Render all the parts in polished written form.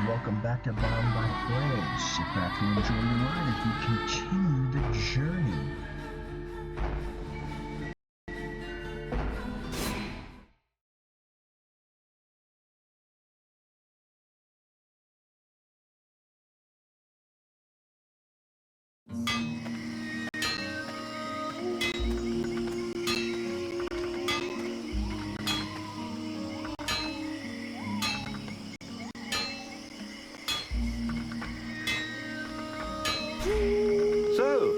welcome back to Boundby Plays. Sit back and enjoy your ride as we continue the journey. So,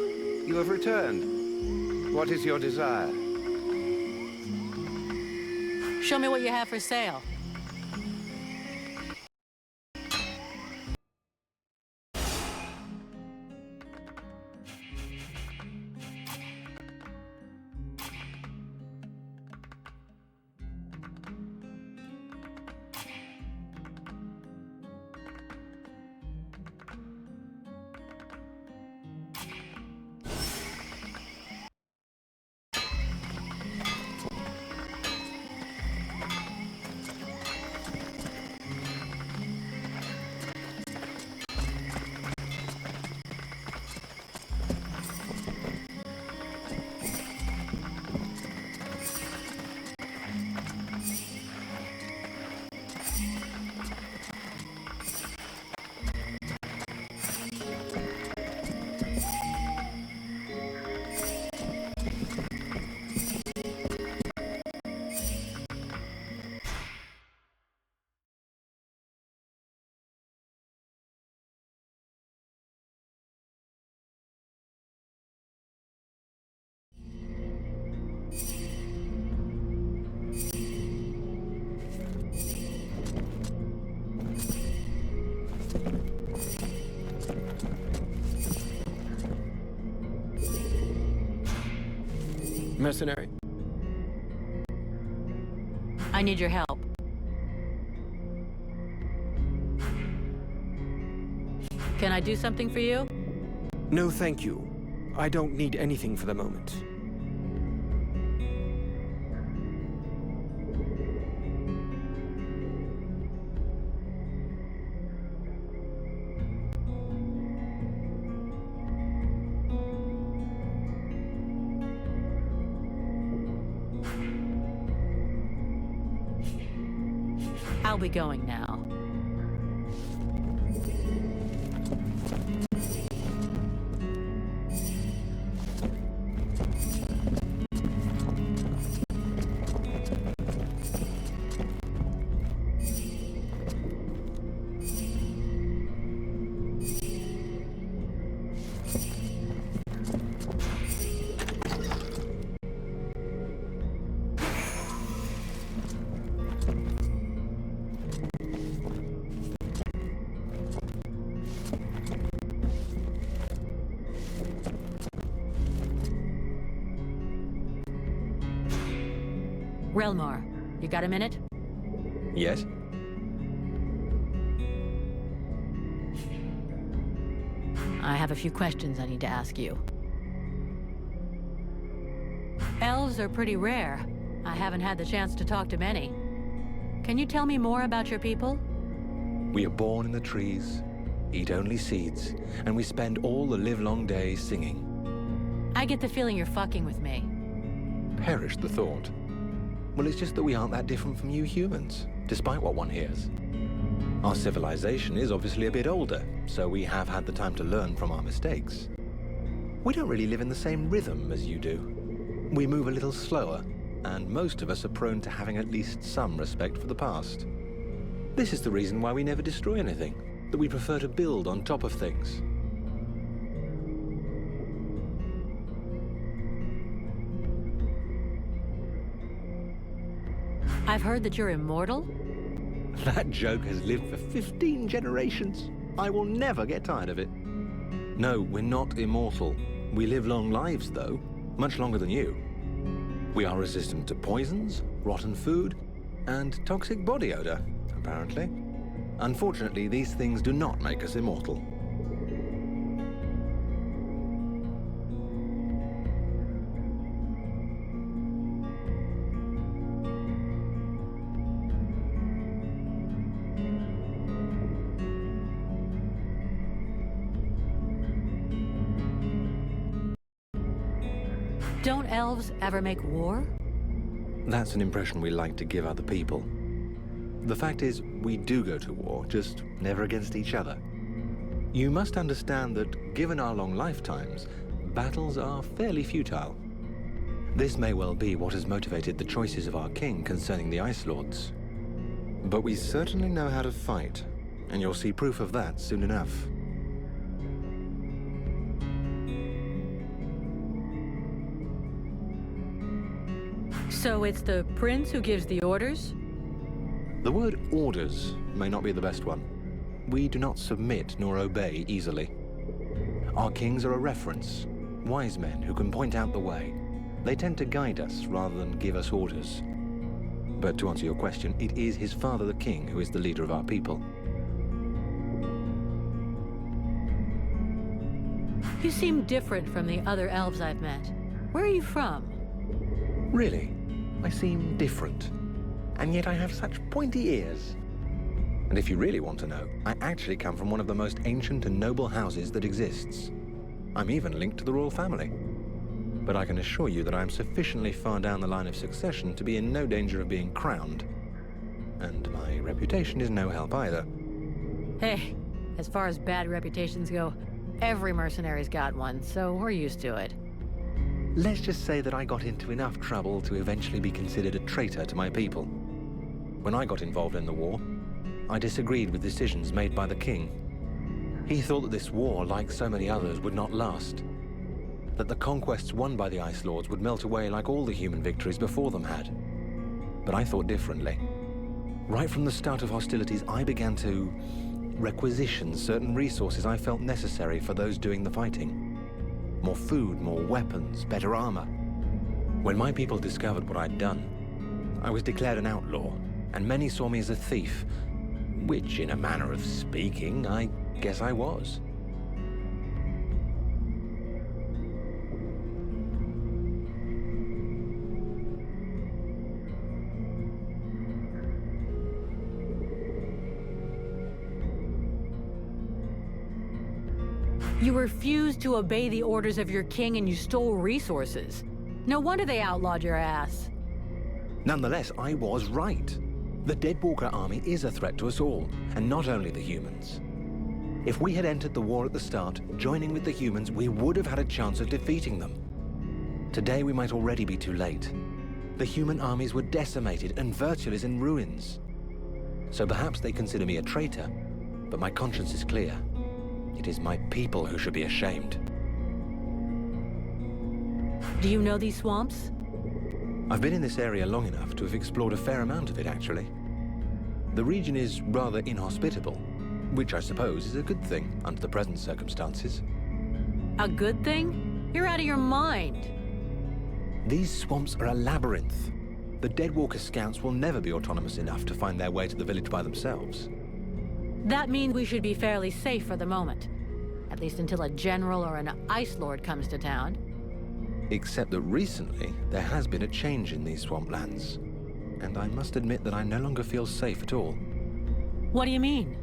you have returned. What is your desire? Show me what you have for sale. Mercenary? I need your help. Can I do something for you? No, thank you. I don't need anything for the moment. I'll be going now. Relmar, you got a minute? Yes? I have a few questions I need to ask you. Elves are pretty rare. I haven't had the chance to talk to many. Can you tell me more about your people? We are born in the trees, eat only seeds, and we spend all the livelong day singing. I get the feeling you're fucking with me. Perish the thought. Well, it's just that we aren't that different from you humans, despite what one hears. Our civilization is obviously a bit older, so we have had the time to learn from our mistakes. We don't really live in the same rhythm as you do. We move a little slower, and most of us are prone to having at least some respect for the past. This is the reason why we never destroy anything, that we prefer to build on top of things. I've heard that you're immortal? That joke has lived for 15 generations. I will never get tired of it. No, we're not immortal. We live long lives, though, much longer than you. We are resistant to poisons, rotten food, and toxic body odor, apparently. Unfortunately, these things do not make us immortal. Don't elves ever make war? That's an impression we like to give other people. The fact is, we do go to war, just never against each other. You must understand that, given our long lifetimes, battles are fairly futile. This may well be what has motivated the choices of our king concerning the Ice Lords. But we certainly know how to fight, and you'll see proof of that soon enough. So it's the prince who gives the orders? The word orders may not be the best one. We do not submit nor obey easily. Our kings are a reference, wise men who can point out the way. They tend to guide us rather than give us orders. But to answer your question, it is his father, the king, who is the leader of our people. You seem different from the other elves I've met. Where are you from? Really? I seem different. And yet I have such pointy ears. And if you really want to know, I actually come from one of the most ancient and noble houses that exists. I'm even linked to the royal family. But I can assure you that I am sufficiently far down the line of succession to be in no danger of being crowned. And my reputation is no help either. Hey, as far as bad reputations go, every mercenary's got one, so we're used to it. Let's just say that I got into enough trouble to eventually be considered a traitor to my people. When I got involved in the war, I disagreed with decisions made by the king. He thought that this war, like so many others, would not last. That the conquests won by the Ice Lords would melt away like all the human victories before them had. But I thought differently. Right from the start of hostilities, I began to requisition certain resources I felt necessary for those doing the fighting. More food, more weapons, better armor. When my people discovered what I'd done, I was declared an outlaw, and many saw me as a thief, which, in a manner of speaking, I guess I was. You refused to obey the orders of your king and you stole resources. No wonder they outlawed your ass. Nonetheless, I was right. The Deadwalker army is a threat to us all, and not only the humans. If we had entered the war at the start, joining with the humans, we would have had a chance of defeating them. Today we might already be too late. The human armies were decimated and Virtual is in ruins. So perhaps they consider me a traitor, but my conscience is clear. It is my people who should be ashamed. Do you know these swamps? I've been in this area long enough to have explored a fair amount of it, actually. The region is rather inhospitable, which I suppose is a good thing under the present circumstances. A good thing? You're out of your mind. These swamps are a labyrinth. The Deadwalker scouts will never be autonomous enough to find their way to the village by themselves. That means we should be fairly safe for the moment. At least until a general or an Ice Lord comes to town. Except that recently, there has been a change in these swamplands. And I must admit that I no longer feel safe at all. What do you mean?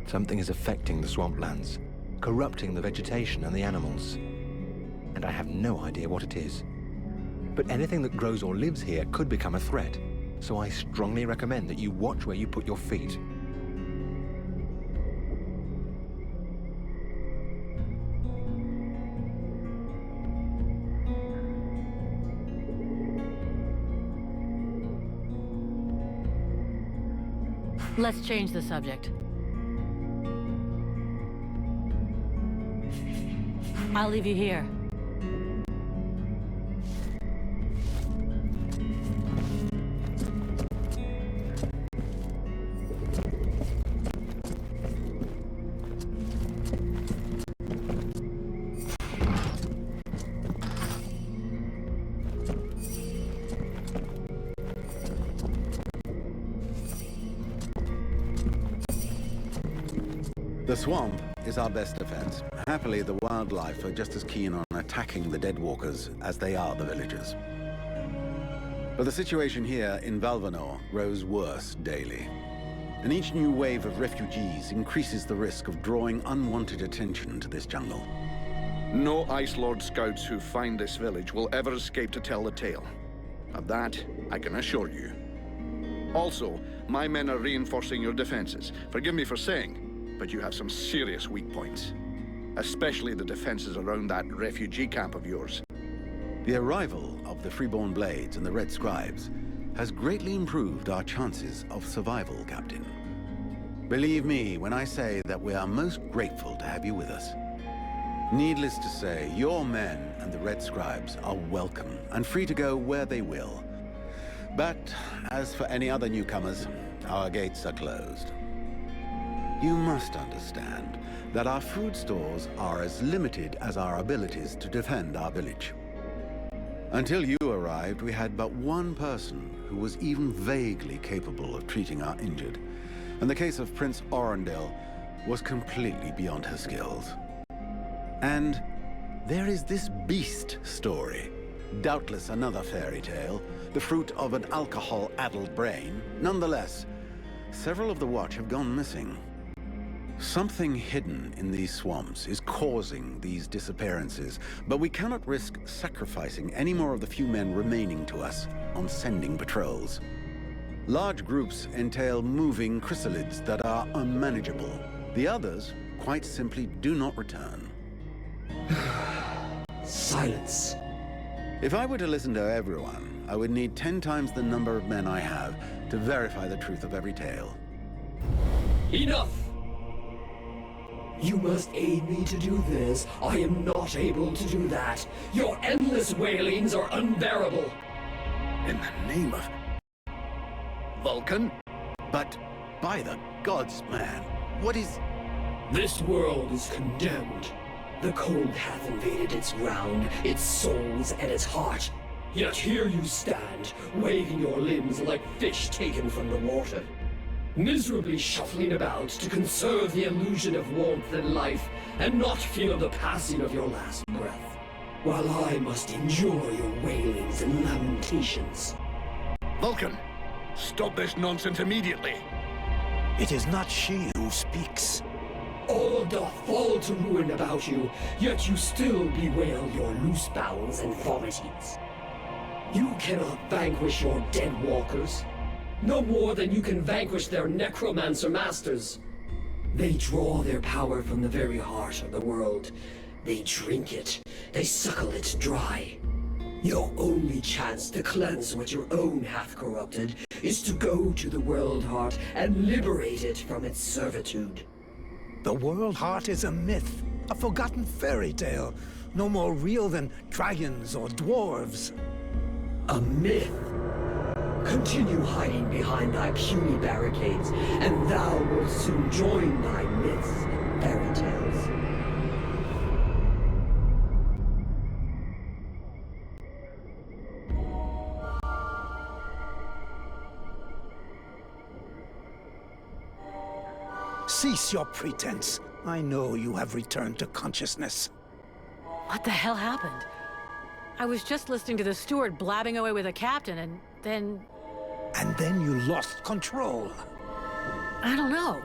Something is affecting the swamplands, corrupting the vegetation and the animals. And I have no idea what it is. But anything that grows or lives here could become a threat. So I strongly recommend that you watch where you put your feet. Let's change the subject. I'll leave you here. The swamp is our best defense. Happily, the wildlife are just as keen on attacking the Deadwalkers as they are the villagers. But the situation here in Valvanor grows worse daily. And each new wave of refugees increases the risk of drawing unwanted attention to this jungle. No Ice Lord scouts who find this village will ever escape to tell the tale. Of that, I can assure you. Also, my men are reinforcing your defenses. Forgive me for saying, but you have some serious weak points. Especially the defenses around that refugee camp of yours. The arrival of the Freeborn Blades and the Red Scribes has greatly improved our chances of survival, Captain. Believe me when I say that we are most grateful to have you with us. Needless to say, your men and the Red Scribes are welcome and free to go where they will. But as for any other newcomers, our gates are closed. You must understand that our food stores are as limited as our abilities to defend our village. Until you arrived, we had but one person who was even vaguely capable of treating our injured, and the case of Prince Orendil was completely beyond her skills. And there is this beast story, doubtless another fairy tale, the fruit of an alcohol-addled brain. Nonetheless, several of the Watch have gone missing. Something hidden in these swamps is causing these disappearances, but we cannot risk sacrificing any more of the few men remaining to us on sending patrols. Large groups entail moving chrysalids that are unmanageable. The others, quite simply, do not return. Silence. If I were to listen to everyone, I would need 10 times the number of men I have to verify the truth of every tale. Enough! You must aid me to do this. I am not able to do that. Your endless wailings are unbearable. In the name of... Vulcan? But, by the gods, man, what is... This world is condemned. The cold hath invaded its ground, its souls, and its heart. Yet here you stand, waving your limbs like fish taken from the water. Miserably shuffling about to conserve the illusion of warmth and life, and not feel the passing of your last breath, while I must endure your wailings and lamentations. Vulcan, stop this nonsense immediately. It is not she who speaks. All doth fall to ruin about you, yet you still bewail your loose bowels and vomitings. You cannot vanquish your dead walkers, no more than you can vanquish their necromancer masters. They draw their power from the very heart of the world. They drink it, they suckle it dry. Your only chance to cleanse what your own hath corrupted is to go to the world heart and liberate it from its servitude. The World Heart is a myth, a forgotten fairy tale, no more real than dragons or dwarves. A myth? Continue hiding behind thy puny barricades, and thou wilt soon join thy myths and fairy tales. Cease your pretense. I know you have returned to consciousness. What the hell happened? I was just listening to the steward blabbing away with the captain, and then... And then you lost control. I don't know.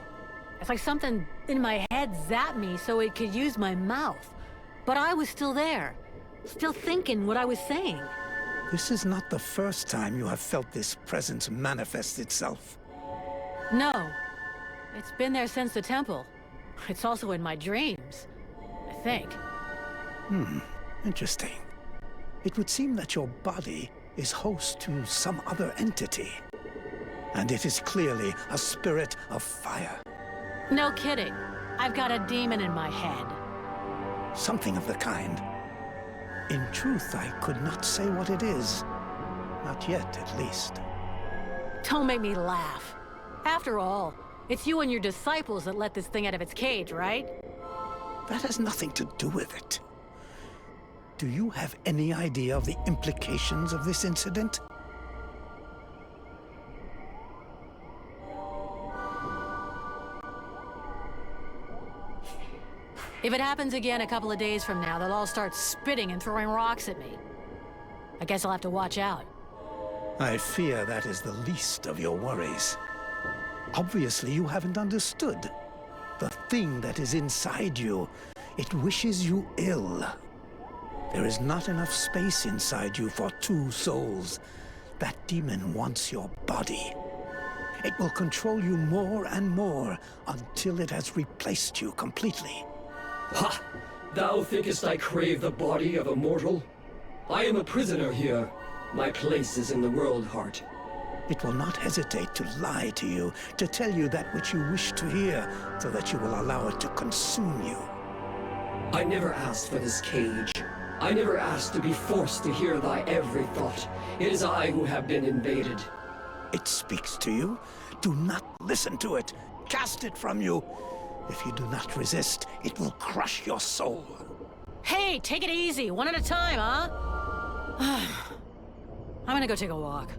It's like something in my head zapped me so it could use my mouth. But I was still there, still thinking what I was saying. This is not the first time you have felt this presence manifest itself. No. It's been there since the temple. It's also in my dreams, I think. Interesting. It would seem that your body is host to some other entity. And it is clearly a spirit of fire. No kidding. I've got a demon in my head. Something of the kind. In truth, I could not say what it is. Not yet, at least. Don't make me laugh. After all, it's you and your disciples that let this thing out of its cage, right? That has nothing to do with it. Do you have any idea of the implications of this incident? If it happens again a couple of days from now, they'll all start spitting and throwing rocks at me. I guess I'll have to watch out. I fear that is the least of your worries. Obviously, you haven't understood. The thing that is inside you It wishes you ill. There is not enough space inside you for two souls. That demon wants your body. It will control you more and more until it has replaced you completely. Ha! Thou thinkest I crave the body of a mortal? I am a prisoner here. My place is in the world heart. It will not hesitate to lie to you, to tell you that which you wish to hear, so that you will allow it to consume you. I never asked for this cage. I never asked to be forced to hear thy every thought. It is I who have been invaded. It speaks to you. Do not listen to it. Cast it from you. If you do not resist, it will crush your soul. Hey, take it easy, one at a time, huh? I'm gonna go take a walk.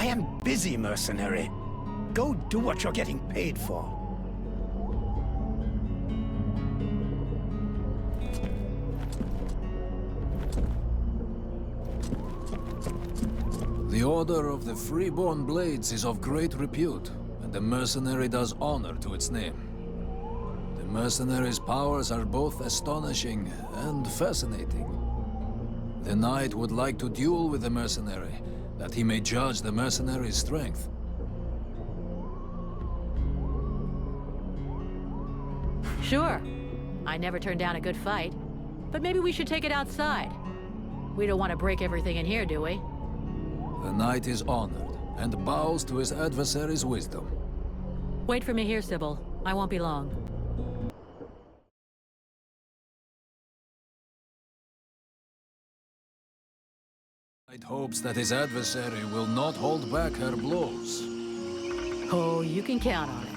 I am busy, mercenary. Go do what you're getting paid for. The Order of the Freeborn Blades is of great repute, and the mercenary does honor to its name. The mercenary's powers are both astonishing and fascinating. The knight would like to duel with the mercenary, that he may judge the mercenary's strength. Sure. I never turn down a good fight. But maybe we should take it outside. We don't want to break everything in here, do we? The knight is honored, and bows to his adversary's wisdom. Wait for me here, Sybil. I won't be long. Knight hopes that his adversary will not hold back her blows. Oh, you can count on it.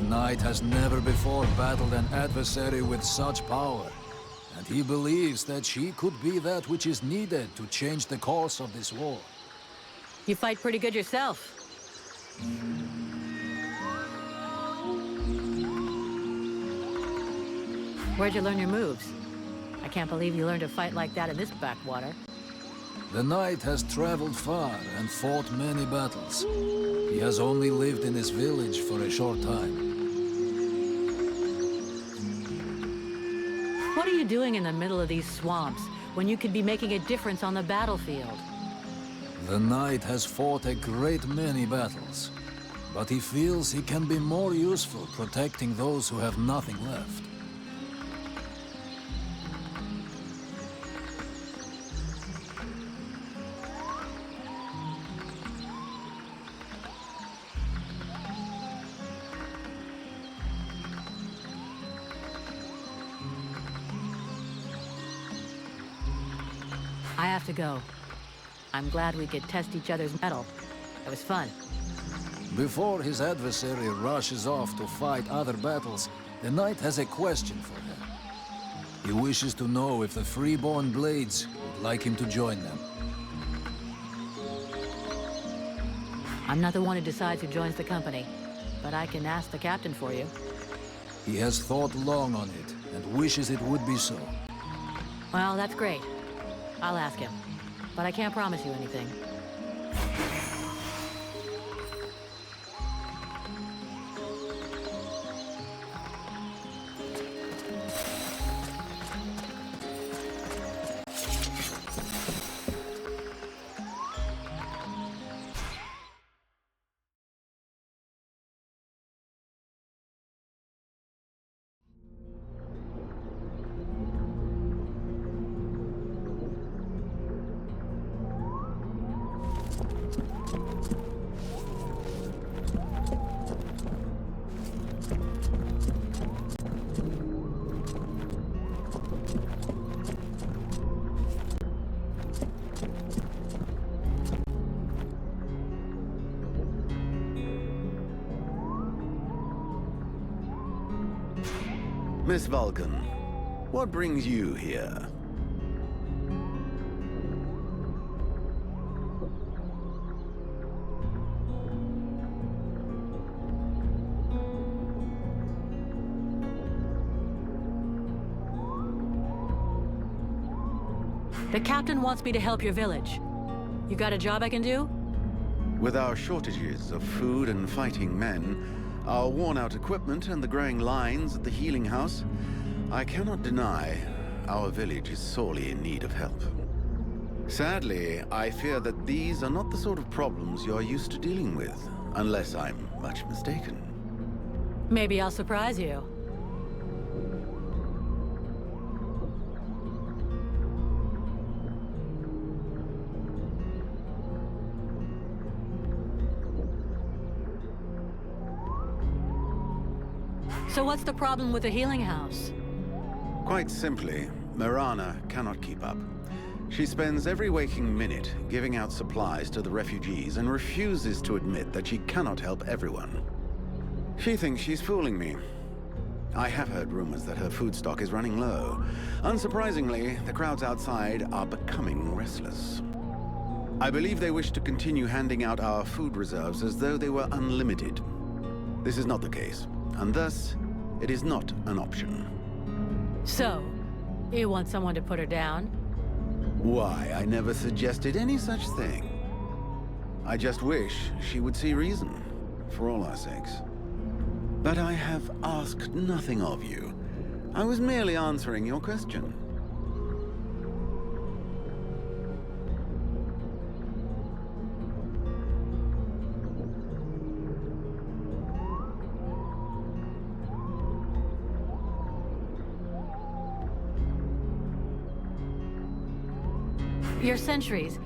Knight has never before battled an adversary with such power, and he believes that she could be that which is needed to change the course of this war. You fight pretty good yourself. Where'd you learn your moves? I can't believe you learned to fight like that in this backwater. The knight has traveled far and fought many battles. He has only lived in this village for a short time. What are you doing in the middle of these swamps when you could be making a difference on the battlefield? The knight has fought a great many battles, but he feels he can be more useful protecting those who have nothing left. I have to go. I'm glad we could test each other's mettle. It was fun. Before his adversary rushes off to fight other battles, the knight has a question for him. He wishes to know if the freeborn blades would like him to join them. I'm not the one who decides who joins the company, but I can ask the captain for you. He has thought long on it and wishes it would be so. Well, that's great. I'll ask him, but I can't promise you anything. Miss Vulcan, what brings you here? The captain wants me to help your village. You got a job I can do? With our shortages of food and fighting men, our worn-out equipment and the growing lines at the healing house, I cannot deny our village is sorely in need of help. Sadly, I fear that these are not the sort of problems you are used to dealing with, unless I'm much mistaken. Maybe I'll surprise you. So what's the problem with the healing house? Quite simply, Mirana cannot keep up. She spends every waking minute giving out supplies to the refugees and refuses to admit that she cannot help everyone. She thinks she's fooling me. I have heard rumors that her food stock is running low. Unsurprisingly, the crowds outside are becoming restless. I believe they wish to continue handing out our food reserves as though they were unlimited. This is not the case, and thus, it is not an option. So, you want someone to put her down? Why, I never suggested any such thing. I just wish she would see reason, for all our sakes. But I have asked nothing of you. I was merely answering your question. Your sentries,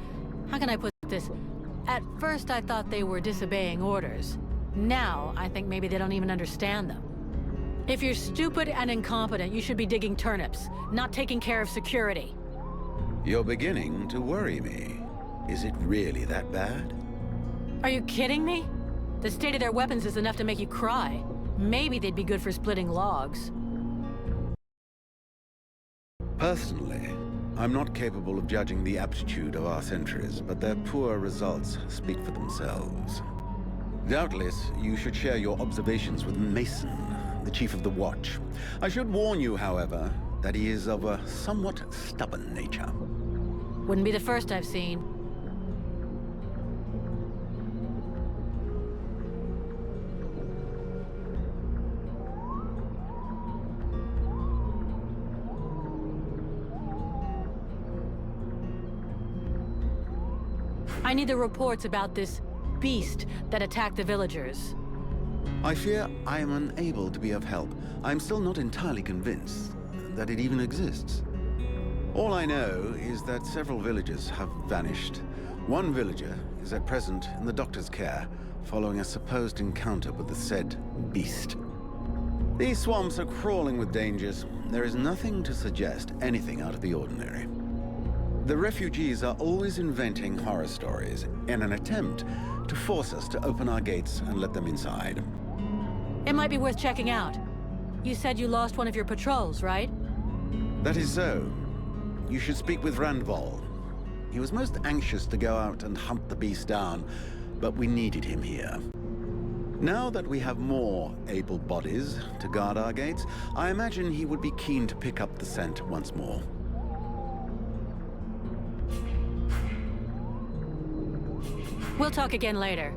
how can I put this? At first I thought they were disobeying orders. Now I think maybe they don't even understand them. If you're stupid and incompetent, you should be digging turnips, not taking care of security. You're beginning to worry me. Is it really that bad? Are you kidding me? The state of their weapons is enough to make you cry. Maybe they'd be good for splitting logs. Personally, I'm not capable of judging the aptitude of our sentries, but their poor results speak for themselves. Doubtless, you should share your observations with Mason, the chief of the watch. I should warn you, however, that he is of a somewhat stubborn nature. Wouldn't be the first I've seen. I need the reports about this beast that attacked the villagers. I fear I am unable to be of help. I'm still not entirely convinced that it even exists. All I know is that several villagers have vanished. One villager is at present in the doctor's care, following a supposed encounter with the said beast. These swamps are crawling with dangers. There is nothing to suggest anything out of the ordinary. The refugees are always inventing horror stories in an attempt to force us to open our gates and let them inside. It might be worth checking out. You said you lost one of your patrols, right? That is so. You should speak with Randval. He was most anxious to go out and hunt the beast down, but we needed him here. Now that we have more able bodies to guard our gates, I imagine he would be keen to pick up the scent once more. We'll talk again later.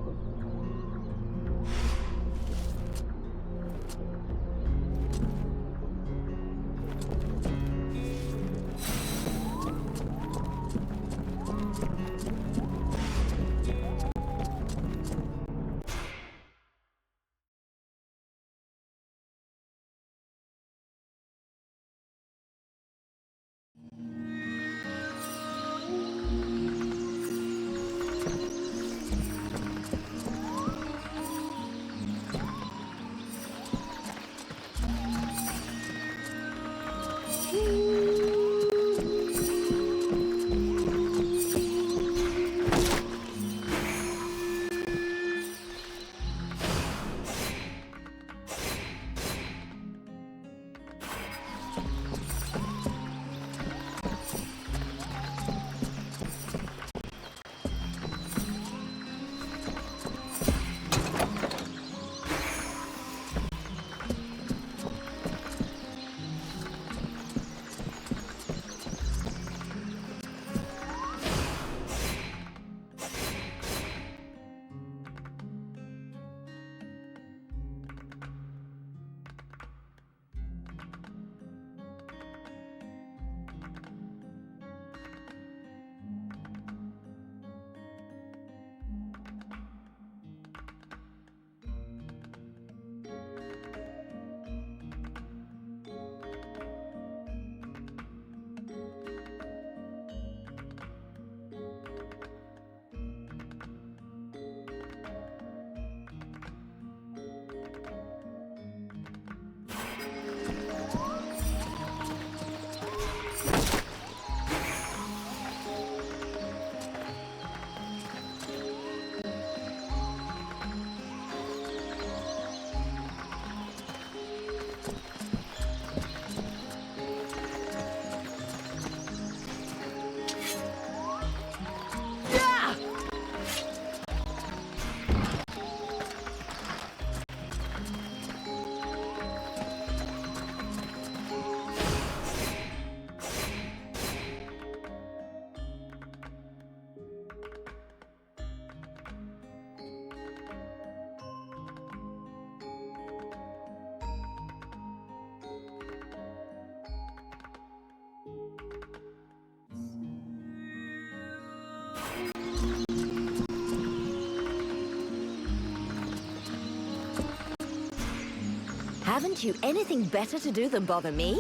Haven't you anything better to do than bother me?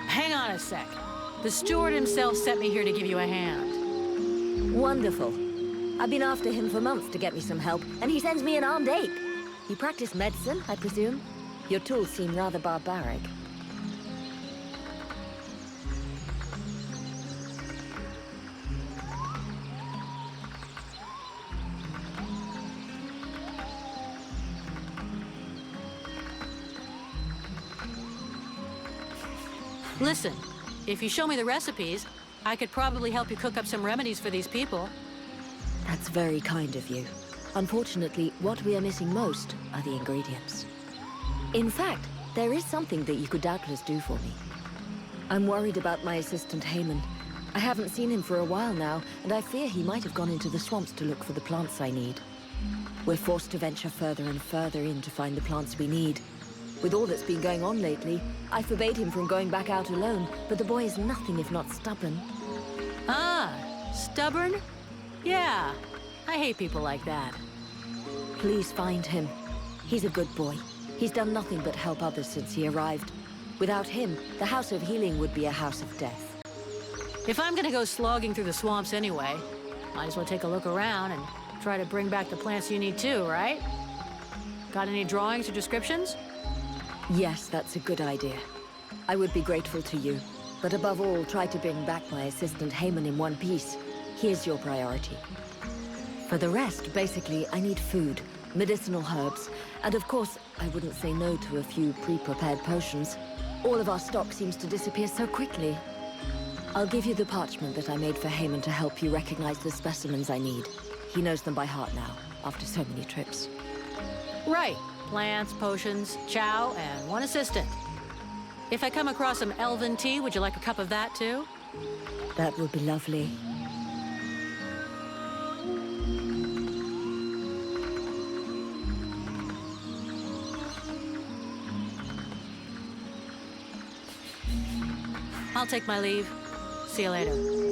Hang on a sec. The steward himself sent me here to give you a hand. Wonderful. I've been after him for months to get me some help, and he sends me an armed ape. You practice medicine, I presume? Your tools seem rather barbaric. Listen, if you show me the recipes, I could probably help you cook up some remedies for these people. That's very kind of you. Unfortunately, what we are missing most are the ingredients. In fact, there is something that you could doubtless do for me. I'm worried about my assistant Heyman. I haven't seen him for a while now, and I fear he might have gone into the swamps to look for the plants I need. We're forced to venture further and further in to find the plants we need. With all that's been going on lately, I forbade him from going back out alone, but the boy is nothing if not stubborn. Ah, stubborn? Yeah, I hate people like that. Please find him. He's a good boy. He's done nothing but help others since he arrived. Without him, the House of Healing would be a house of death. If I'm gonna go slogging through the swamps anyway, might as well take a look around and try to bring back the plants you need too, right? Got any drawings or descriptions? Yes, that's a good idea. I would be grateful to you. But above all, try to bring back my assistant Haman in one piece. He is your priority. For the rest, basically, I need food, medicinal herbs, and of course, I wouldn't say no to a few pre-prepared potions. All of our stock seems to disappear so quickly. I'll give you the parchment that I made for Haman to help you recognize the specimens I need. He knows them by heart now, after so many trips. Right. Plants, potions, chow, and one assistant. If I come across some elven tea, would you like a cup of that too? That would be lovely. I'll take my leave. See you later.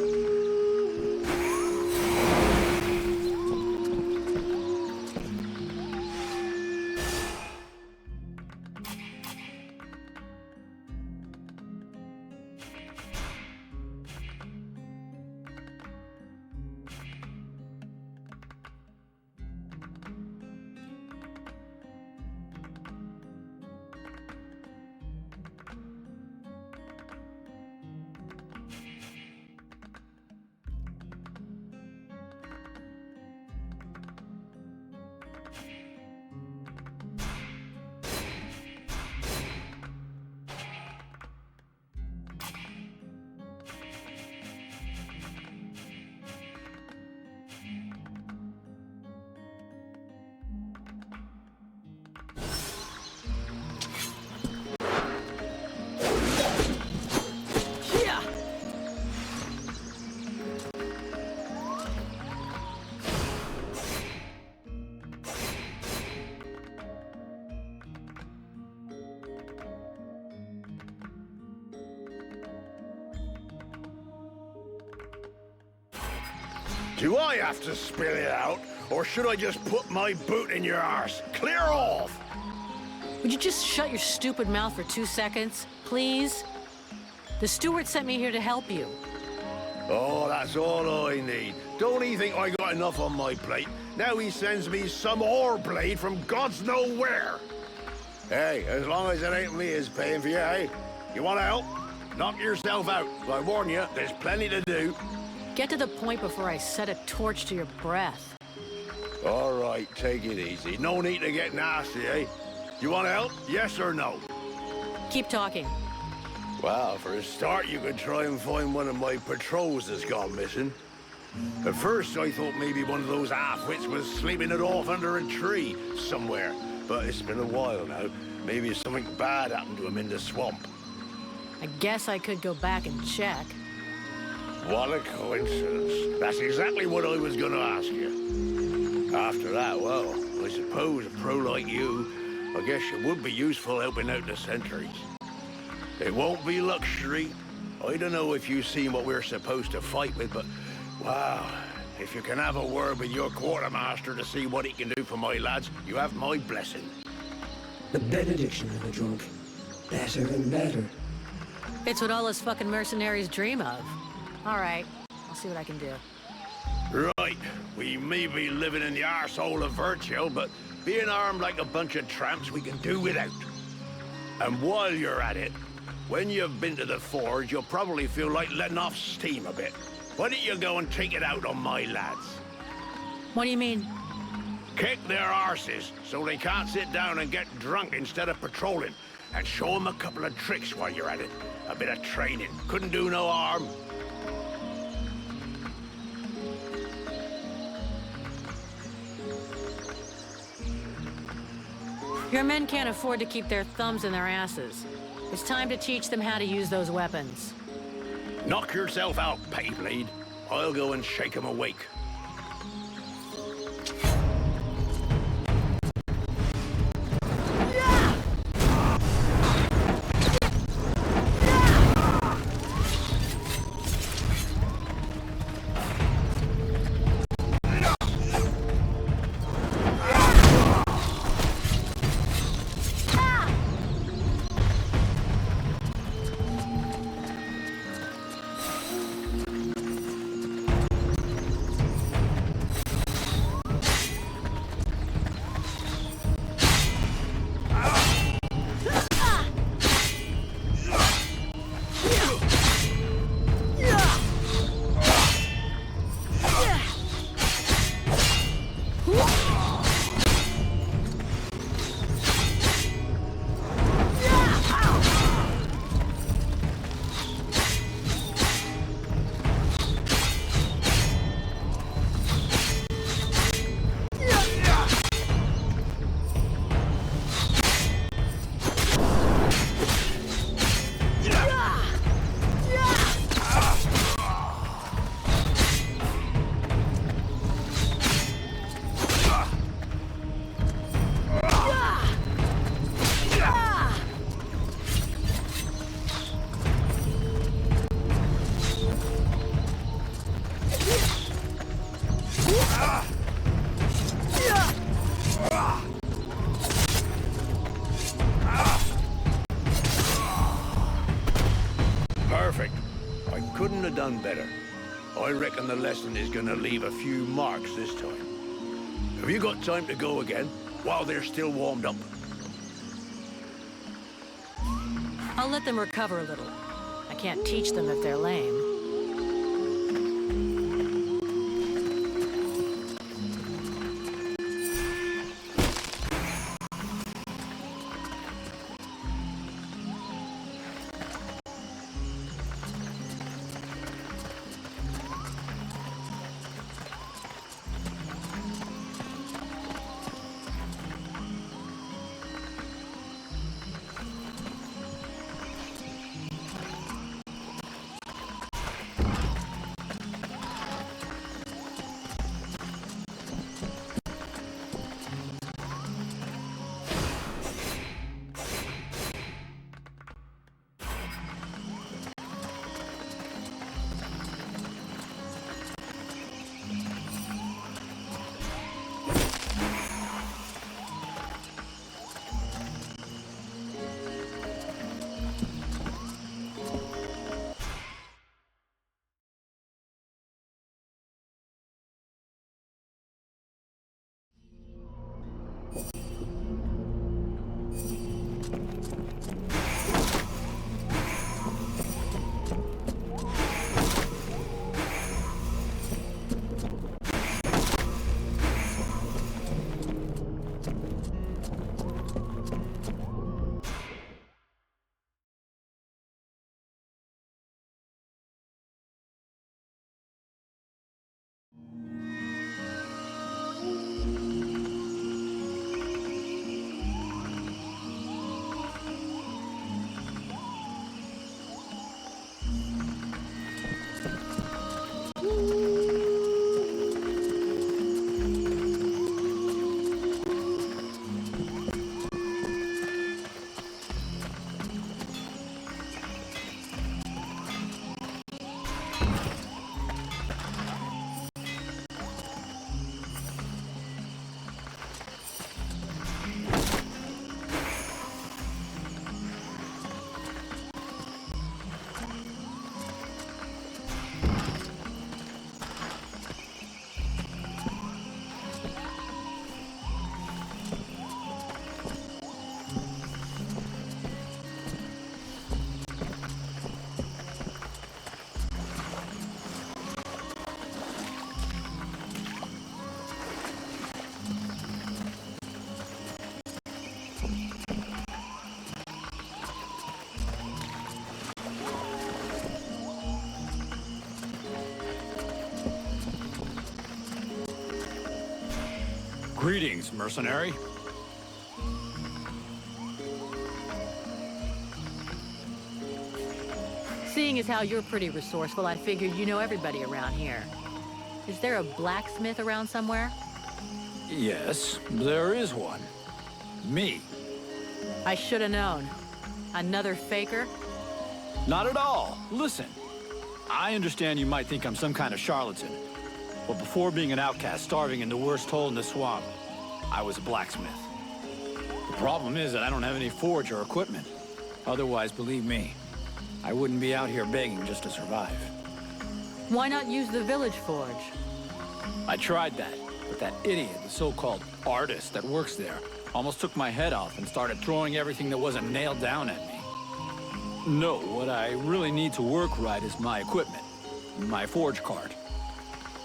Do I have to spill it out, or should I just put my boot in your arse? Clear off! Would you just shut your stupid mouth for 2 seconds, please? The steward sent me here to help you. Oh, that's all I need. Don't he think I got enough on my plate? Now he sends me some ore blade from God's know where. Hey, as long as it ain't me is paying for you, hey? You want to help? Knock yourself out. I warn you, there's plenty to do. Get to the point before I set a torch to your breath. All right, take it easy. No need to get nasty, eh? You want to help? Yes or no? Keep talking. Well, for a start, you could try and find one of my patrols that's gone missing. At first, I thought maybe one of those half-wits was sleeping it off under a tree somewhere. But it's been a while now. Maybe something bad happened to him in the swamp. I guess I could go back and check. What a coincidence. That's exactly what I was gonna ask you. After that, well, I suppose a pro like you, I guess you would be useful helping out the sentries. It won't be luxury. I don't know if you've seen what we're supposed to fight with, but, wow, if you can have a word with your quartermaster to see what he can do for my lads, you have my blessing. The benediction of a drunk. Better and better. It's what all us fucking mercenaries dream of. All right, I'll see what I can do. Right, we may be living in the arsehole of Virgil, but being armed like a bunch of tramps we can do without. And while you're at it, when you've been to the forge, you'll probably feel like letting off steam a bit. Why don't you go and take it out on my lads? What do you mean? Kick their arses so they can't sit down and get drunk instead of patrolling. And show them a couple of tricks while you're at it. A bit of training. Couldn't do no harm. Your men can't afford to keep their thumbs in their asses. It's time to teach them how to use those weapons. Knock yourself out, Pettyblade. I'll go and shake him awake. Perfect. I couldn't have done better. I reckon the lesson is gonna leave a few marks this time. Have you got time to go again, while they're still warmed up? I'll let them recover a little. I can't teach them if they're lame. Greetings, mercenary. Seeing as how you're pretty resourceful, I figured you know everybody around here. Is there a blacksmith around somewhere? Yes, there is one. Me. I should have known. Another faker? Not at all. Listen, I understand you might think I'm some kind of charlatan, but before being an outcast starving in the worst hole in the swamp, I was a blacksmith. The problem is that I don't have any forge or equipment. Otherwise, believe me, I wouldn't be out here begging just to survive. Why not use the village forge? I tried that, but that idiot, the so-called artist that works there, almost took my head off and started throwing everything that wasn't nailed down at me. No, what I really need to work right is my equipment, my forge cart.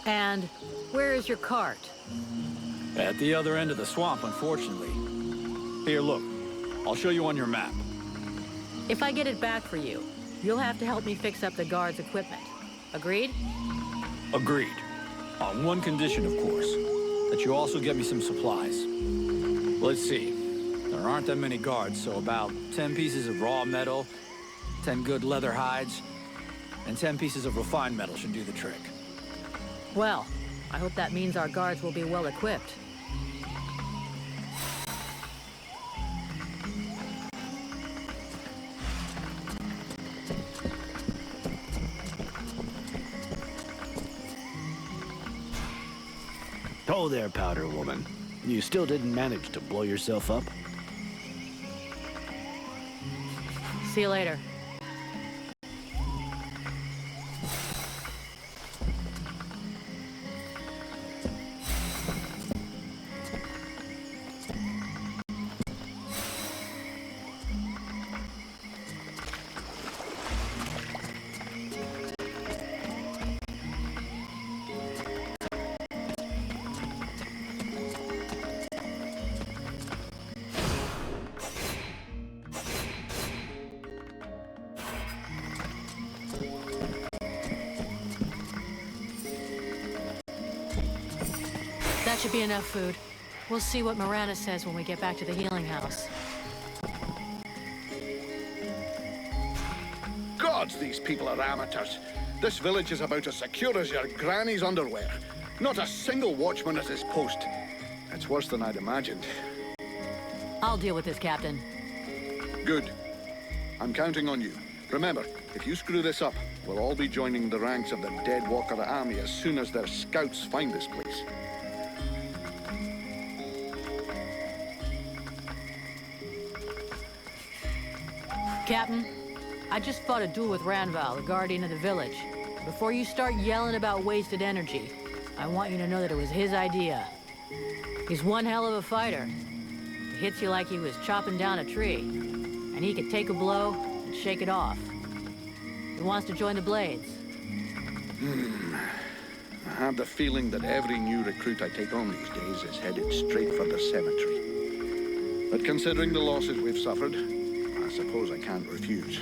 And where is your cart? At the other end of the swamp, unfortunately. Here, look. I'll show you on your map. If I get it back for you, you'll have to help me fix up the guard's equipment. Agreed? Agreed. On one condition, of course. That you also get me some supplies. Let's see. There aren't that many guards, so about 10 pieces of raw metal, 10 good leather hides, and 10 pieces of refined metal should do the trick. Well, I hope that means our guards will be well equipped. Oh there, Powder Woman. You still didn't manage to blow yourself up? See you later. That should be enough food. We'll see what Miranda says when we get back to the healing house. Gods, these people are amateurs. This village is about as secure as your granny's underwear. Not a single watchman at his post. It's worse than I'd imagined. I'll deal with this, Captain. Good. I'm counting on you. Remember, if you screw this up, we'll all be joining the ranks of the Dead Walker army as soon as their scouts find this place. Captain, I just fought a duel with Ranval, the guardian of the village. Before you start yelling about wasted energy, I want you to know that it was his idea. He's one hell of a fighter. He hits you like he was chopping down a tree, and he could take a blow and shake it off. He wants to join the Blades. I have the feeling that every new recruit I take on these days is headed straight for the cemetery. But considering the losses we've suffered, I suppose I can't refuse.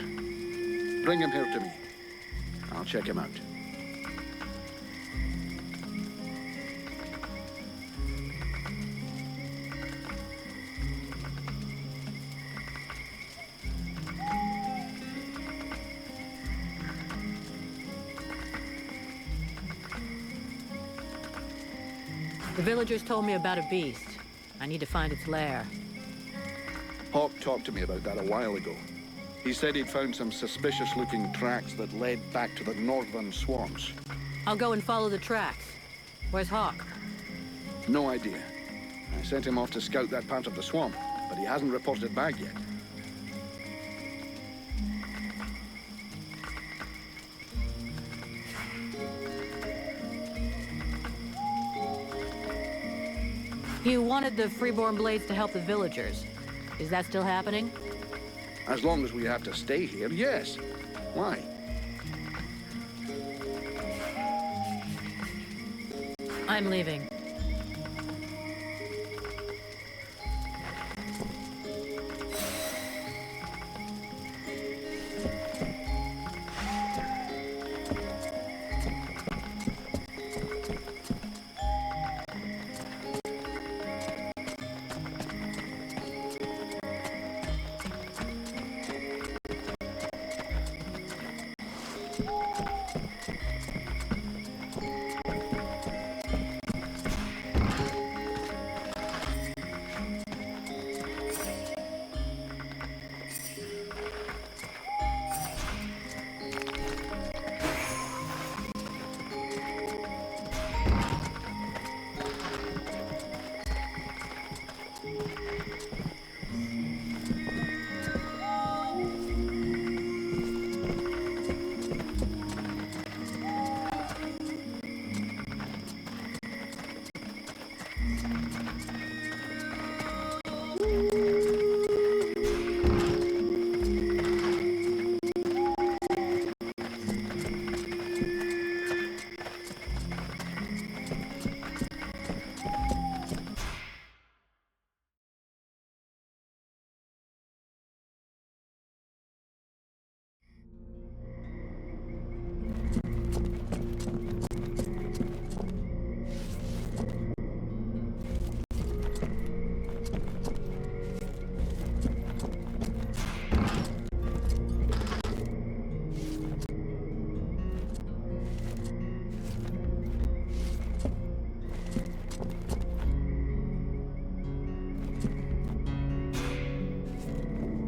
Bring him here to me. I'll check him out. The villagers told me about a beast. I need to find its lair. Hawk talked to me about that a while ago. He said he'd found some suspicious-looking tracks that led back to the northern swamps. I'll go and follow the tracks. Where's Hawk? No idea. I sent him off to scout that part of the swamp, but he hasn't reported back yet. You wanted the Freeborn Blades to help the villagers. Is that still happening? As long as we have to stay here, yes. Why? I'm leaving.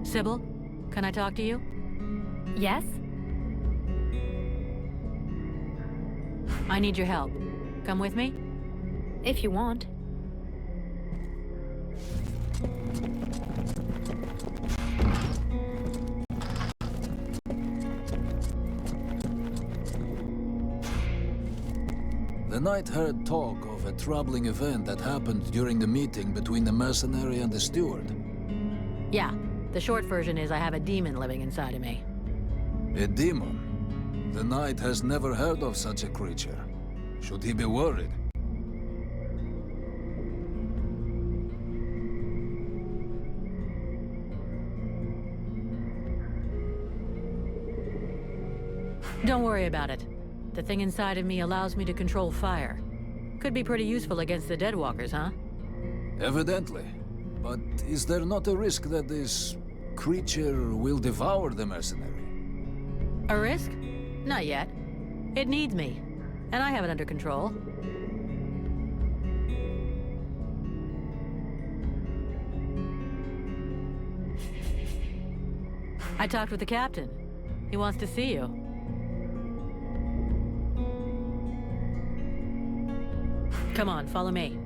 Sybil, can I talk to you? Yes? I need your help. Come with me? If you want. The Knight heard talk of a troubling event that happened during the meeting between the mercenary and the steward. Yeah. The short version is I have a demon living inside of me. A demon? The Knight has never heard of such a creature. Should he be worried? Don't worry about it. The thing inside of me allows me to control fire. Could be pretty useful against the Deadwalkers, huh? Evidently. But is there not a risk that this creature will devour the mercenary? A risk? Not yet. It needs me, and I have it under control. I talked with the captain. He wants to see you. Come on, follow me.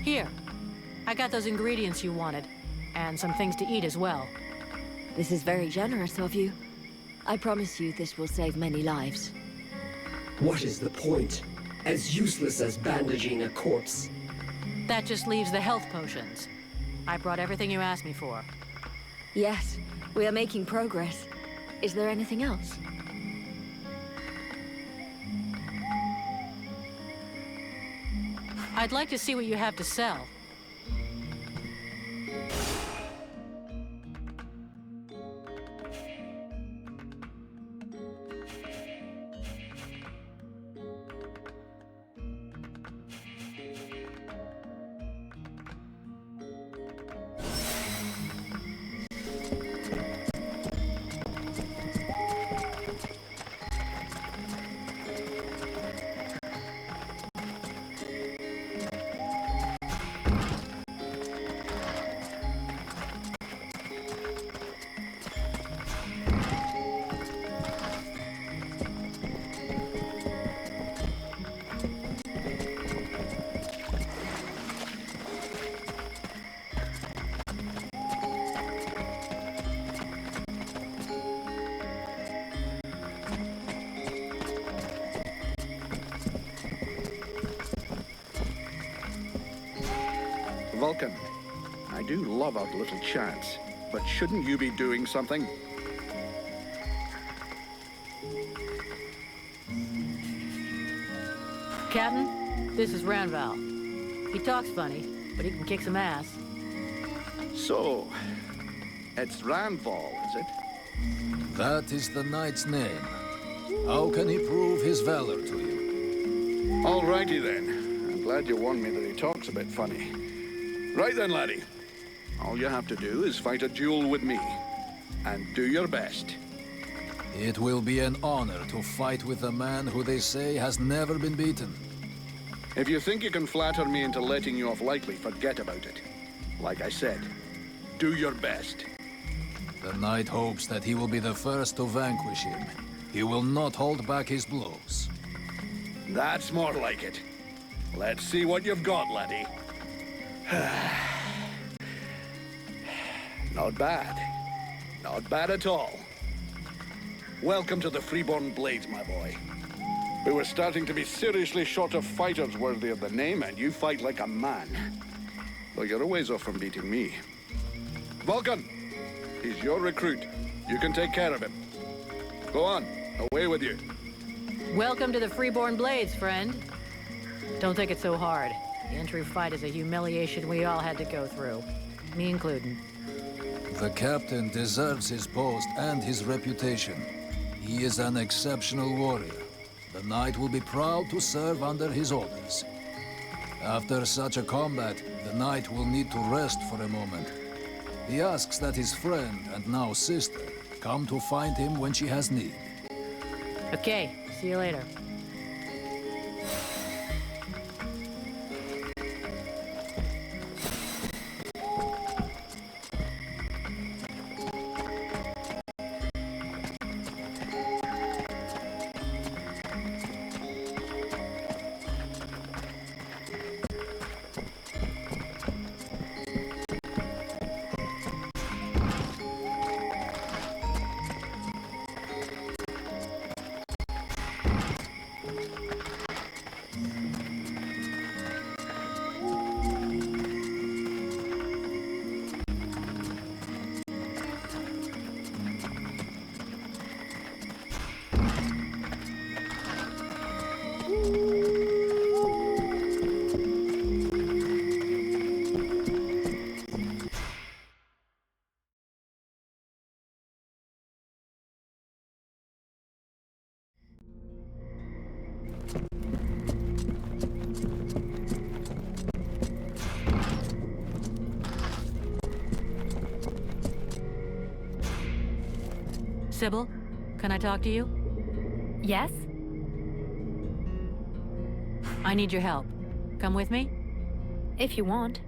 Here. I got those ingredients you wanted. And some things to eat as well. This is very generous of you. I promise you this will save many lives. What is the point? As useless as bandaging a corpse. That just leaves the health potions. I brought everything you asked me for. Yes, we are making progress. Is there anything else? I'd like to see what you have to sell. Vulcan, I do love our little chats, but shouldn't you be doing something? Captain, this is Ranval. He talks funny, but he can kick some ass. So, it's Randval, is it? That is the knight's name. How can he prove his valor to you? Alrighty then. I'm glad you warned me that he talks a bit funny. Right then, laddie. All you have to do is fight a duel with me. And do your best. It will be an honor to fight with a man who they say has never been beaten. If you think you can flatter me into letting you off lightly, forget about it. Like I said, do your best. The knight hopes that he will be the first to vanquish him. He will not hold back his blows. That's more like it. Let's see what you've got, laddie. Not bad. Not bad at all. Welcome to the Freeborn Blades, my boy. We were starting to be seriously short of fighters worthy of the name, and you fight like a man. Though you're a ways off from beating me. Vulcan, he's your recruit. You can take care of him. Go on, away with you. Welcome to the Freeborn Blades, friend. Don't take it so hard. The entry fight is a humiliation we all had to go through. Me included. The captain deserves his post and his reputation. He is an exceptional warrior. The knight will be proud to serve under his orders. After such a combat, the knight will need to rest for a moment. He asks that his friend, and now sister, come to find him when she has need. Okay, see you later. Sybil, can I talk to you? Yes? I need your help. Come with me? If you want.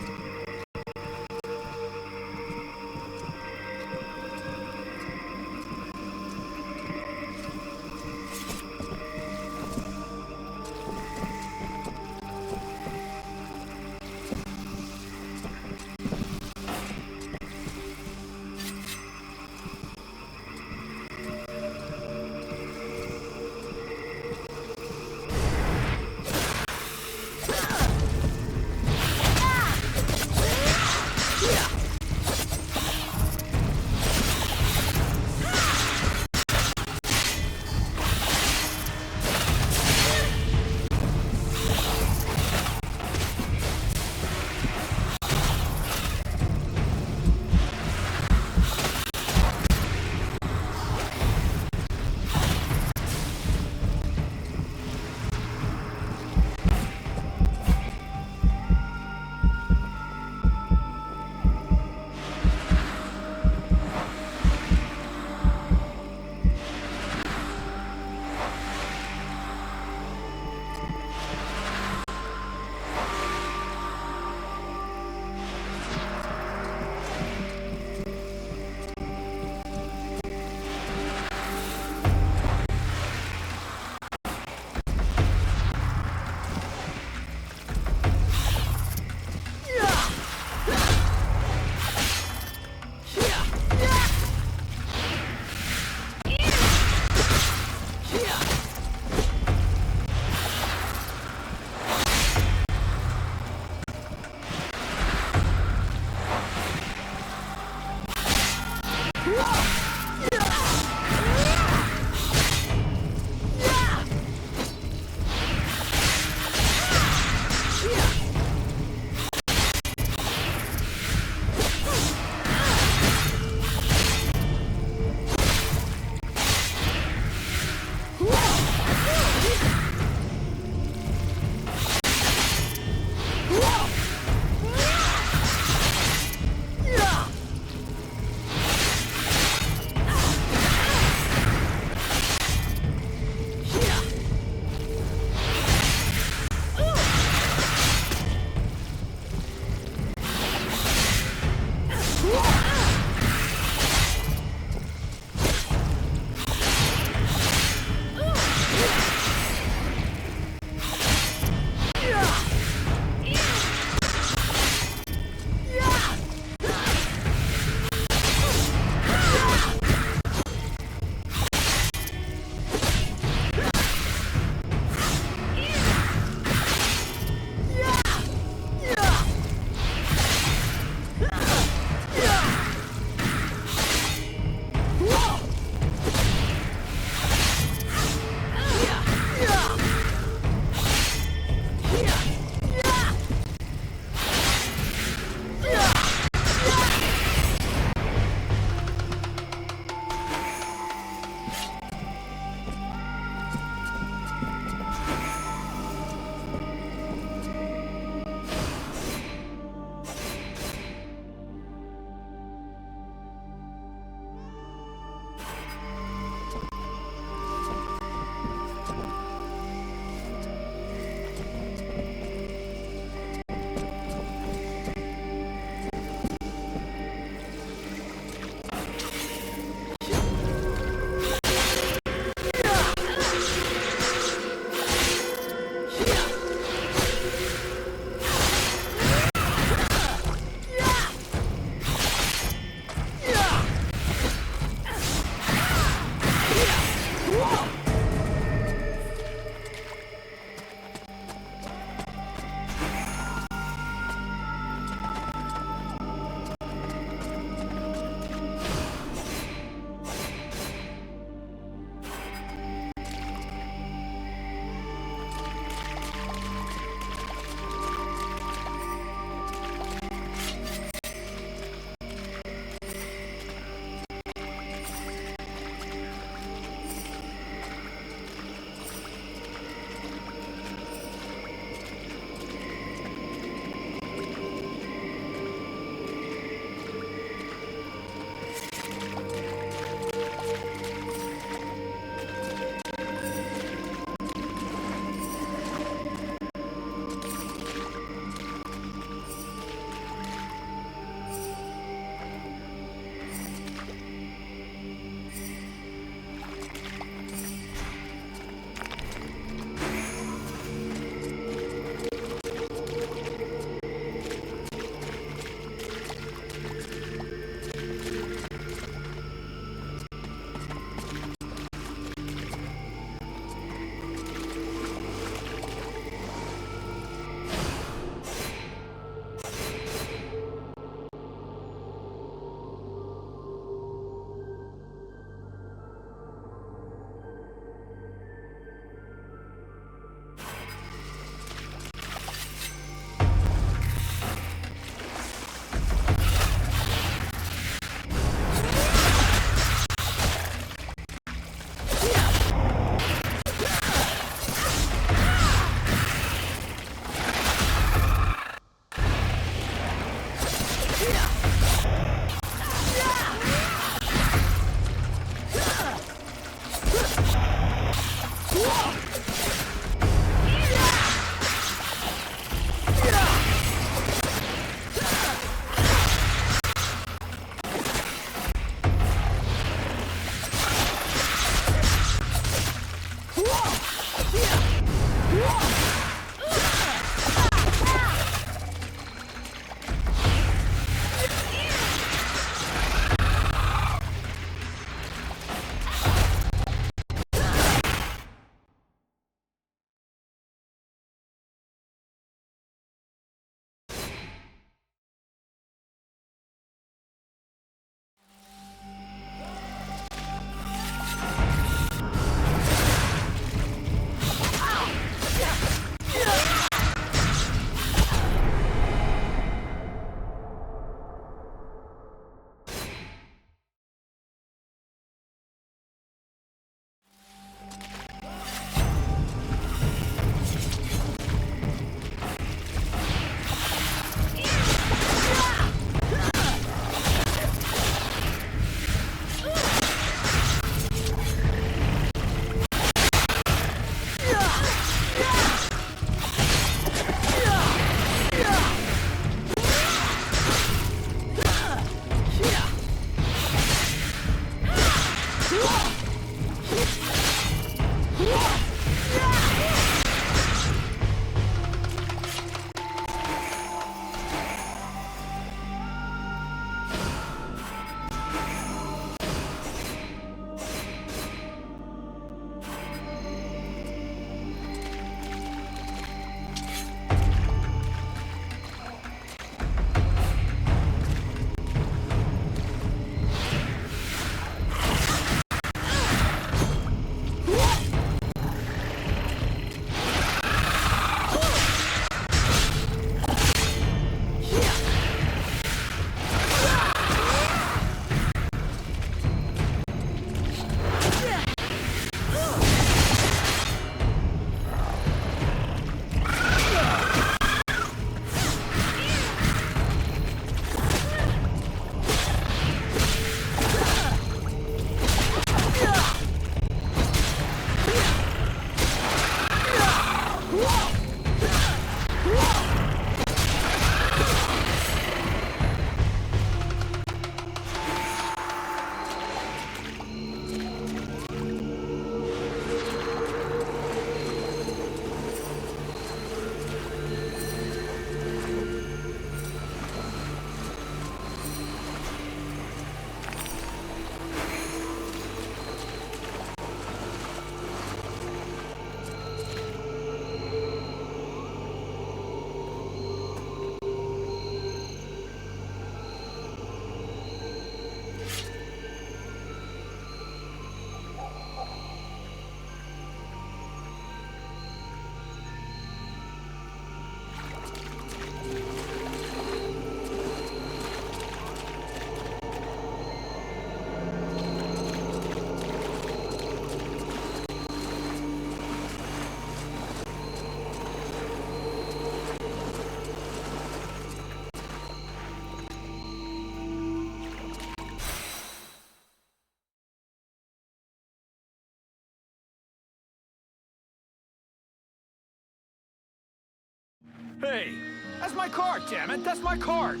Hey, that's my cart, damn it! That's my cart!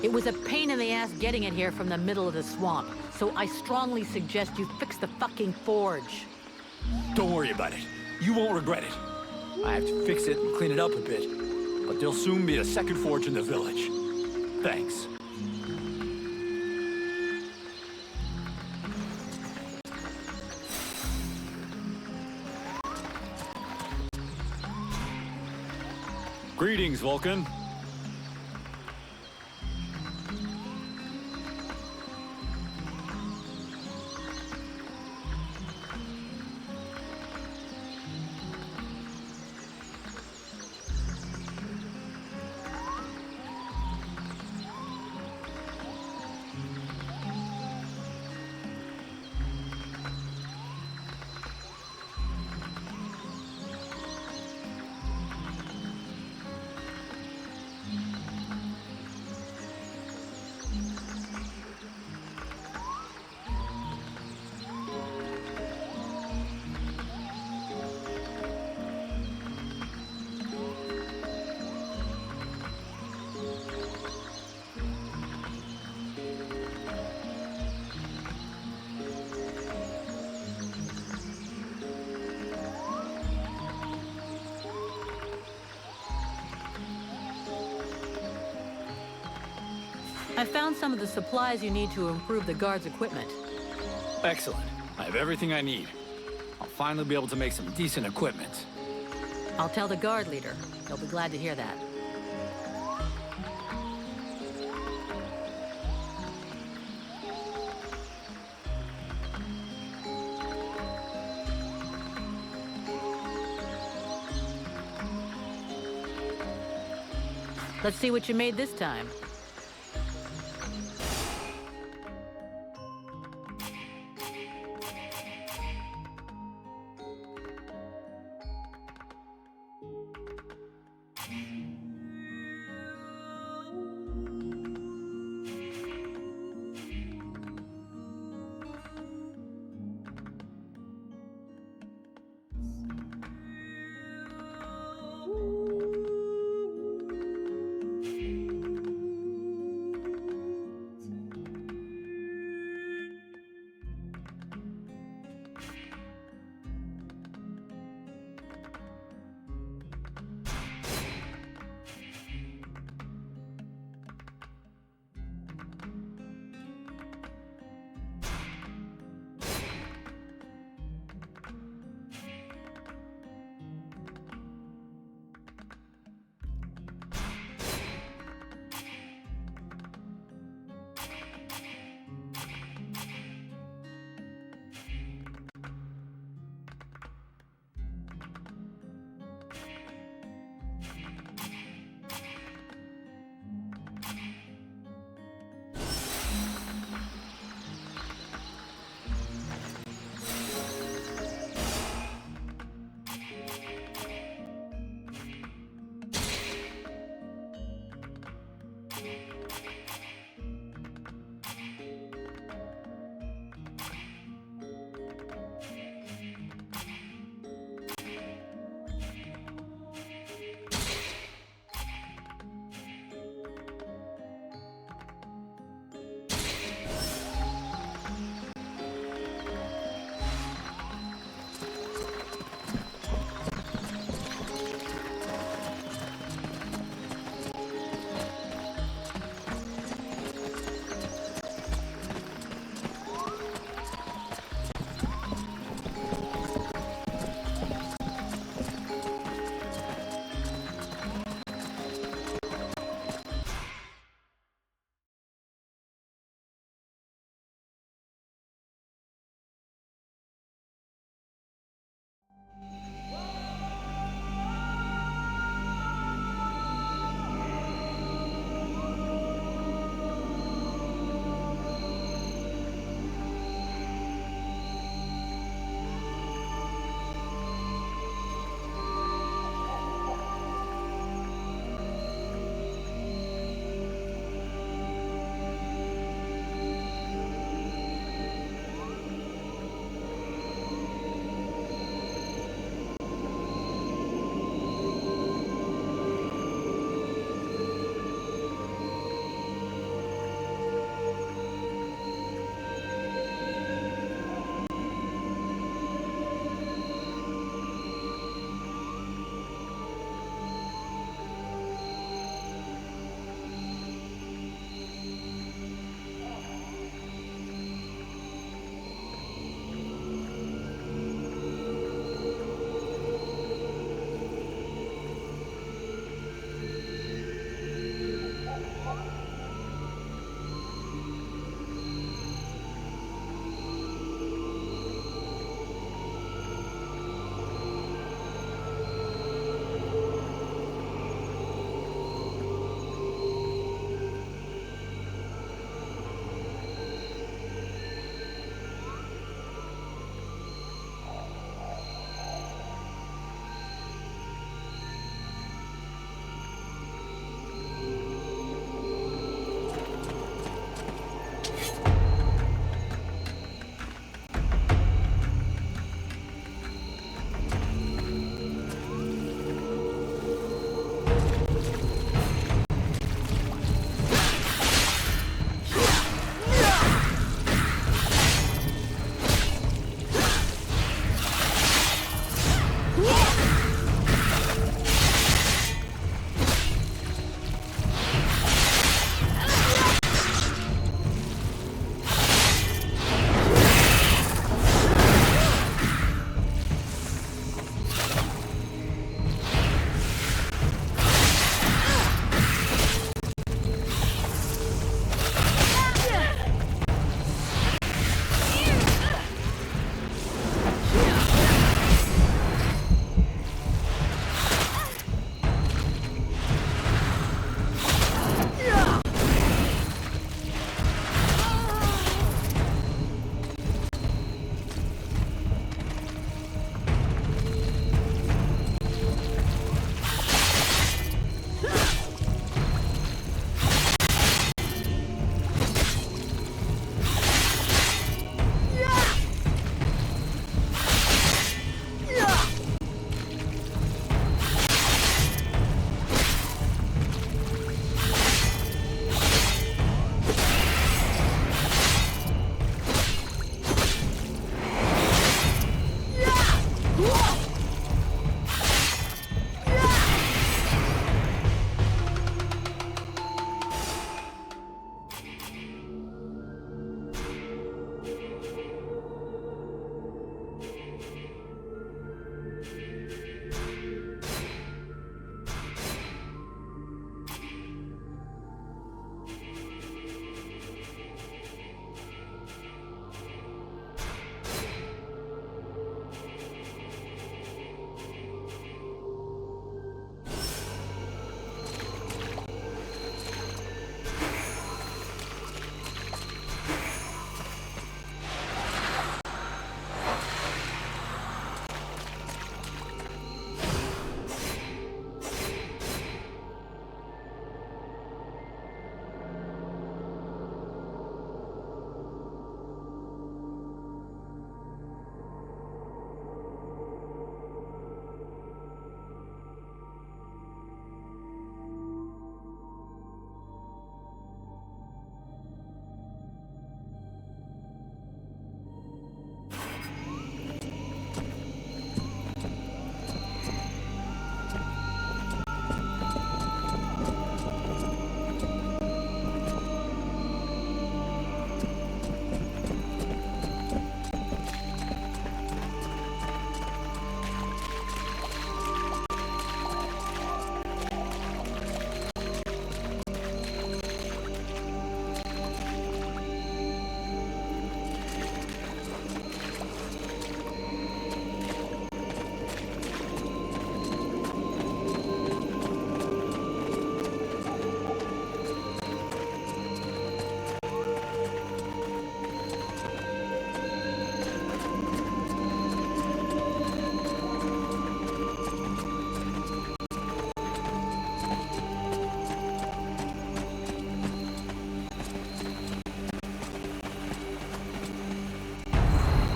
It was a pain in the ass getting it here from the middle of the swamp, so I strongly suggest you fix the fucking forge. Don't worry about it. You won't regret it. I have to fix it and clean it up a bit, but there'll soon be a second forge in the village. Thanks. Greetings, Vulcan. I found some of the supplies you need to improve the guard's equipment. Excellent. I have everything I need. I'll finally be able to make some decent equipment. I'll tell the guard leader. He'll be glad to hear that. Let's see what you made this time.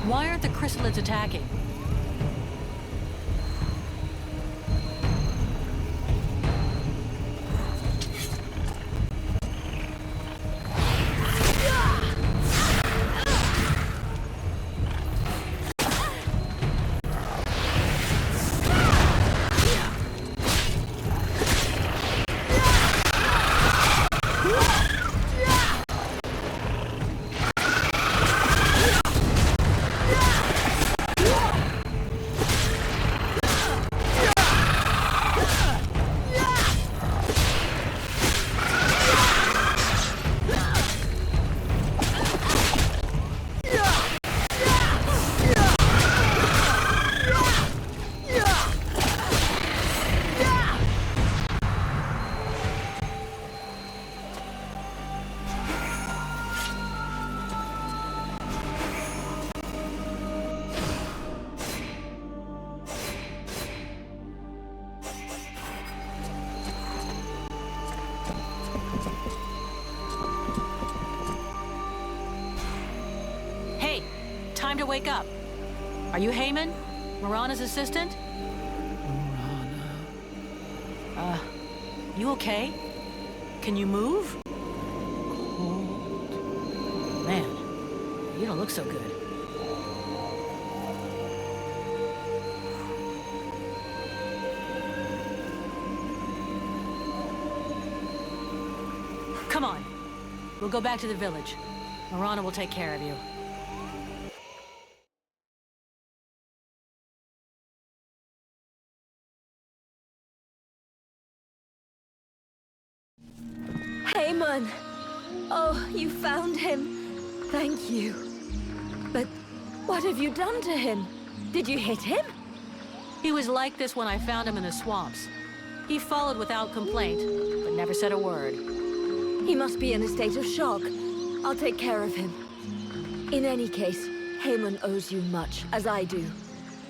Why aren't the chrysalids attacking? Time to wake up. Are you Heyman? Marana's assistant? Marana... you okay? Can you move? Cold. Man, you don't look so good. Come on. We'll go back to the village. Marana will take care of you. Heyman! Oh, you found him. Thank you. But what have you done to him? Did you hit him? He was like this when I found him in the swamps. He followed without complaint, but never said a word. He must be in a state of shock. I'll take care of him. In any case, Heyman owes you much, as I do.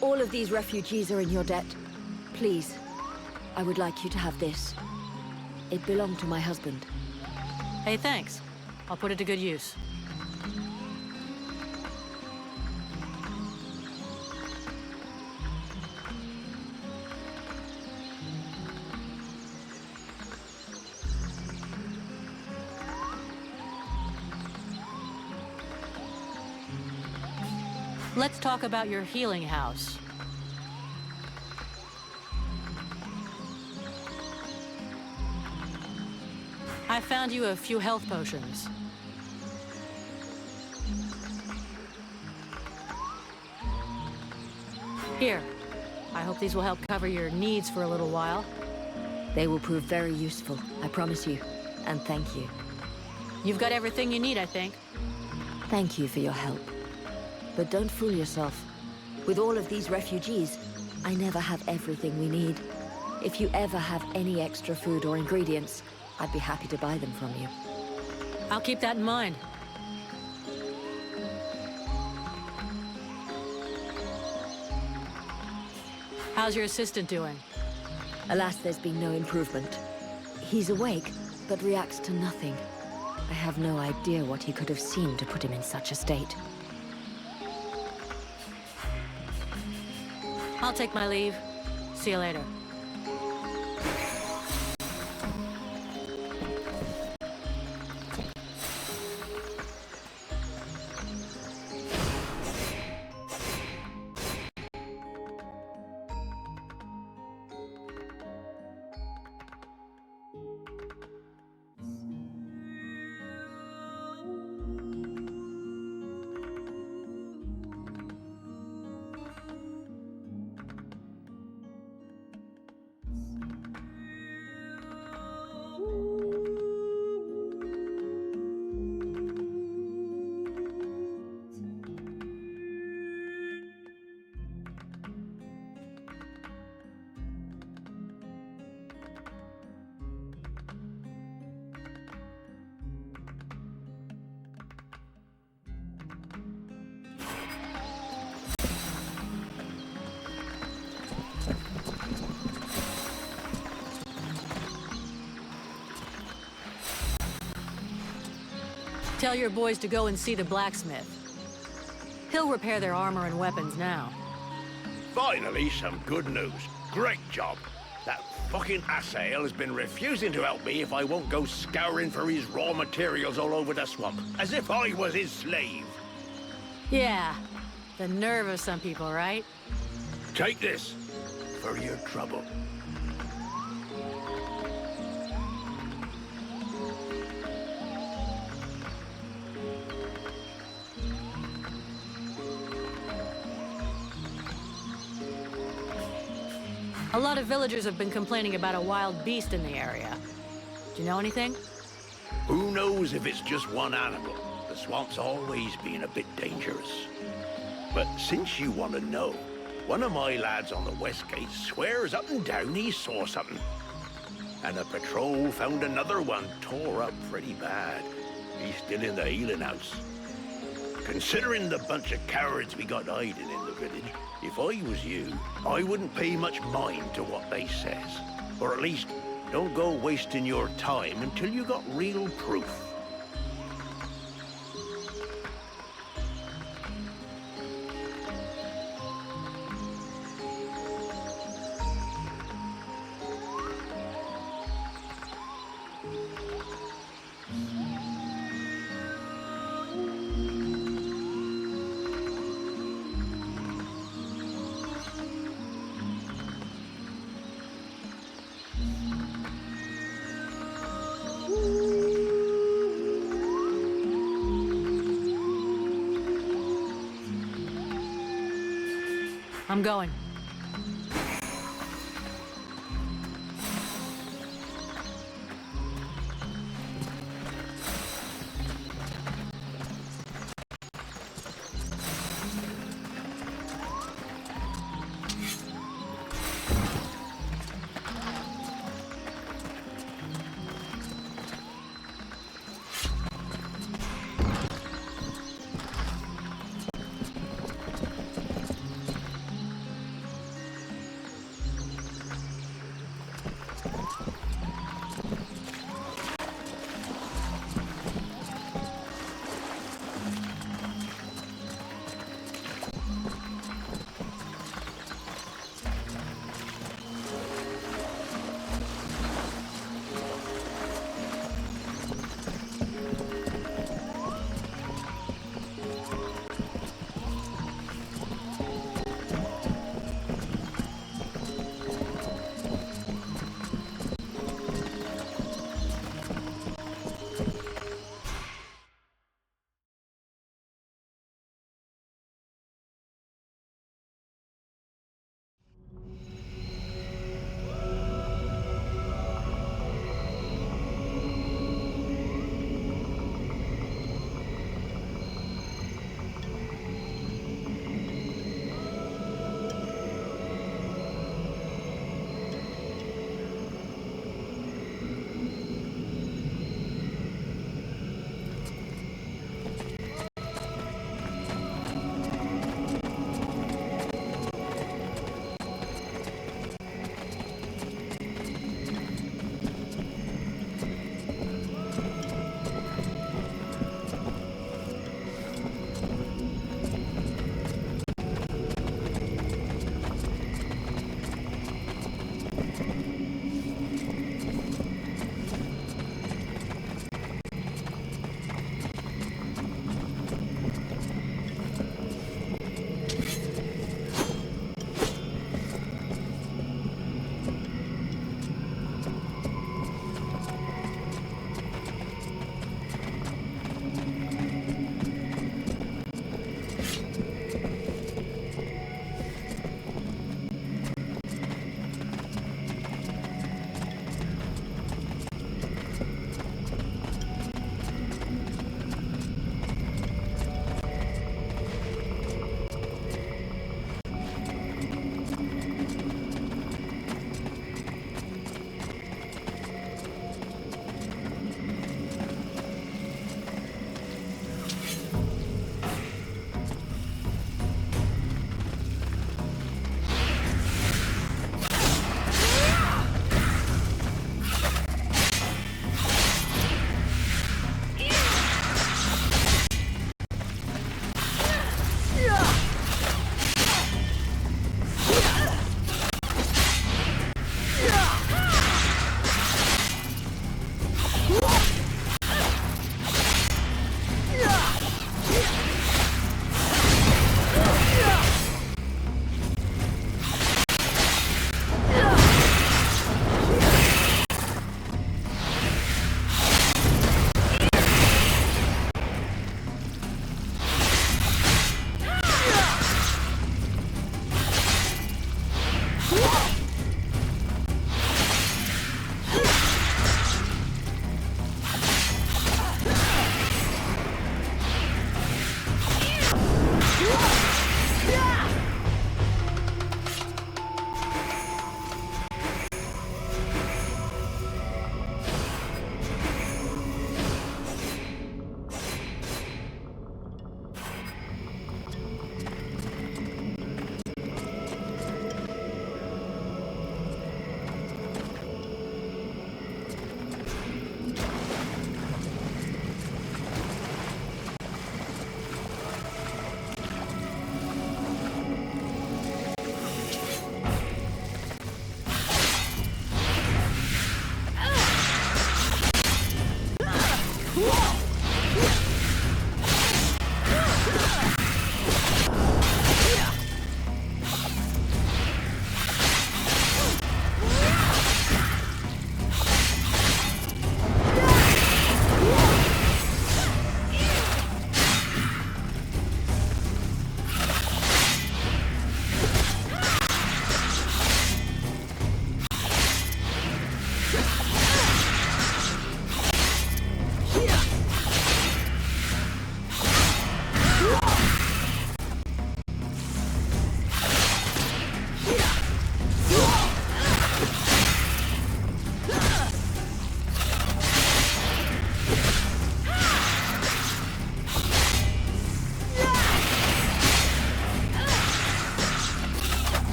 All of these refugees are in your debt. Please, I would like you to have this. It belonged to my husband. Hey, thanks. I'll put it to good use. Let's talk about your healing house. I found you a few health potions. Here. I hope these will help cover your needs for a little while. They will prove very useful, I promise you. And thank you. You've got everything you need, I think. Thank you for your help. But don't fool yourself. With all of these refugees, I never have everything we need. If you ever have any extra food or ingredients, I'd be happy to buy them from you. I'll keep that in mind. How's your assistant doing? Alas, there's been no improvement. He's awake, but reacts to nothing. I have no idea what he could have seen to put him in such a state. I'll take my leave. See you later. Tell your boys to go and see the blacksmith. He'll repair their armor and weapons now. Finally, some good news. Great job. That fucking asshole has been refusing to help me if I won't go scouring for his raw materials all over the swamp, as if I was his slave. Yeah, the nerve of some people, right? Take this for your trouble. A lot of villagers have been complaining about a wild beast in the area. Do you know anything? Who knows if it's just one animal? The swamp's always been a bit dangerous. But since you want to know, one of my lads on the west gate swears up and down he saw something. And a patrol found another one tore up pretty bad. He's still in the healing house. Considering the bunch of cowards we got hiding in the village, if I was you, I wouldn't pay much mind to what they says. Or at least, don't go wasting your time until you got real proof. I'm going.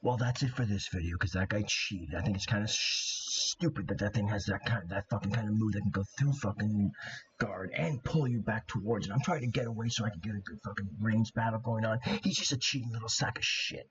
Well, that's it for this video, because that guy cheated. I think it's kind of stupid that that thing has that fucking kind of move that can go through fucking guard and pull you back towards it. I'm trying to get away so I can get a good fucking range battle going on. He's just a cheating little sack of shit.